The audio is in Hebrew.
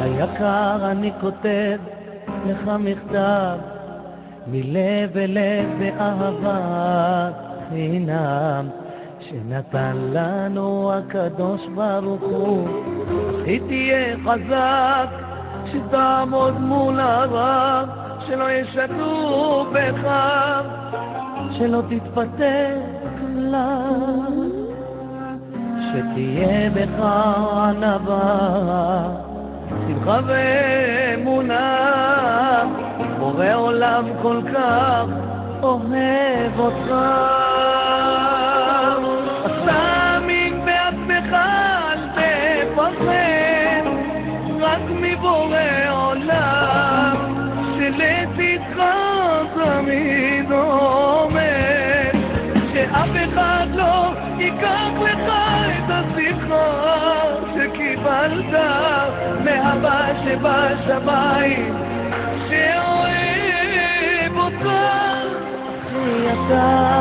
היקר, אני כותב לך מכתב מלב אל לב באהבת חינם שנתן לנו הקדוש ברוך הוא. היא תהיה חזק שתעמוד מול הרב, שלא ישתו בך, שלא תתפתח לה, שתהיה בך ענווה, שמחה ואמונה. בורא עולם כל כך אוהב אותך, אז תאמין בעצמך, אל תפחד, רק מבורא עולם שלצידך תמיד עומד, שאף אחד לא ייקח לך את השיחה שקיבלת מאבא שבשמיים שאוהב אותך. אחי אתה